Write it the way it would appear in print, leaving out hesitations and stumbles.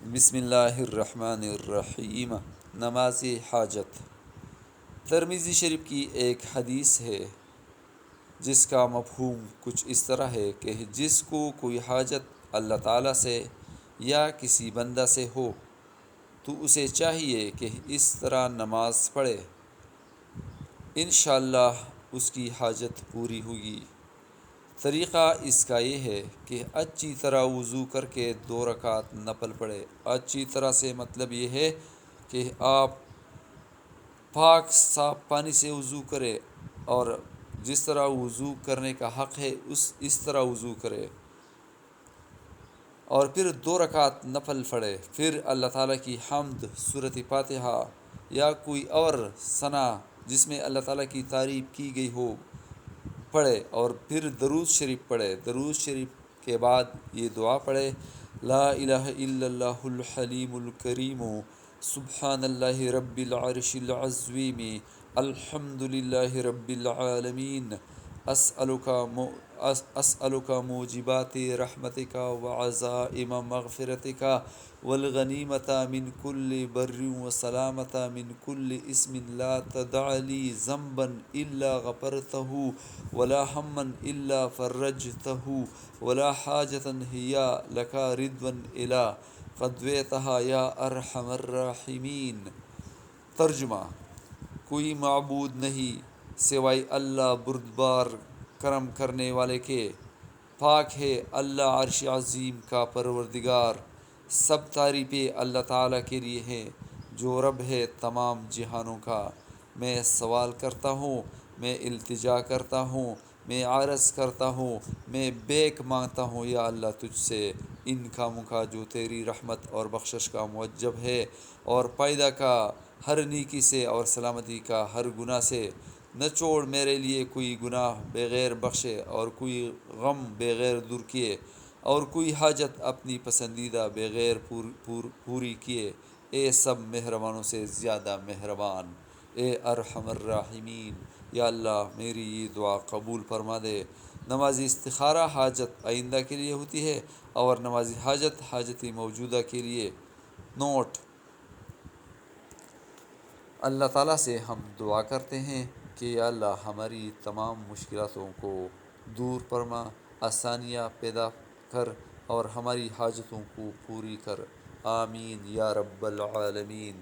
بسم اللہ الرحمن الرحیم۔ نماز حاجت۔ ترمذی شریف کی ایک حدیث ہے جس کا مفہوم کچھ اس طرح ہے کہ جس کو کوئی حاجت اللہ تعالیٰ سے یا کسی بندہ سے ہو تو اسے چاہیے کہ اس طرح نماز پڑھے، انشاءاللہ اس کی حاجت پوری ہوگی۔ طریقہ اس کا یہ ہے کہ اچھی طرح وضو کر کے 2 رکعت نفل پڑھے۔ اچھی طرح سے مطلب یہ ہے کہ آپ پاک صاف پانی سے وضو کرے اور جس طرح وضو کرنے کا حق ہے اس طرح وضو کرے، اور پھر 2 رکعت نفل پڑھے، پھر اللہ تعالیٰ کی حمد، سورۃ فاتحہ یا کوئی اور ثنا جس میں اللہ تعالیٰ کی تعریف کی گئی ہو پڑھے، اور پھر درود شریف پڑھے۔ درود شریف کے بعد یہ دعا پڑھے: لا الہ الا اللہ الحلیم الکریم، سبحان اللہ رب العرش العظیم، الحمد للہ رب العالمین، اسألک موجبات رحمتک وعزائم مغفرتک والغنیمۃ من کل بر وسلامۃ من کل اسم لا تدع لی ذنبا الا غفرتہ ولا ہما الا فرجتہ ولا حاجۃ ہی لک رضا الا قضیتہا یا ارحم الراحمین۔ ترجمہ: کوئی معبود نہیں سوائے اللہ بردبار کرم کرنے والے کے، پاک ہے اللہ عرش عظیم کا پروردگار۔ سب تعریفیں اللہ تعالیٰ کے لیے ہیں جو رب ہے تمام جہانوں کا۔ میں سوال کرتا ہوں، میں التجا کرتا ہوں، میں عرض کرتا ہوں، میں بھیک مانگتا ہوں یا اللہ تجھ سے، ان کاموں کا جو تیری رحمت اور بخشش کا موجب ہے، اور پیدا کا ہر نیکی سے اور سلامتی کا ہر گناہ سے۔ نہ چھوڑ میرے لیے کوئی گناہ بغیر بخشے اور کوئی غم بغیر دور کیے، اور کوئی حاجت اپنی پسندیدہ بغیر پوری کیے، اے سب مہربانوں سے زیادہ مہربان، اے ارحم الراحمین۔ یا اللہ میری یہ دعا قبول فرما دے۔ نماز استخارہ حاجت آئندہ کے لیے ہوتی ہے، اور نماز حاجت حاجت موجودہ کے لیے۔ نوٹ: اللہ تعالیٰ سے ہم دعا کرتے ہیں کہ یا اللہ ہماری تمام مشکلاتوں کو دور فرما، آسانیاں پیدا کر اور ہماری حاجتوں کو پوری کر، آمین یا رب العالمین۔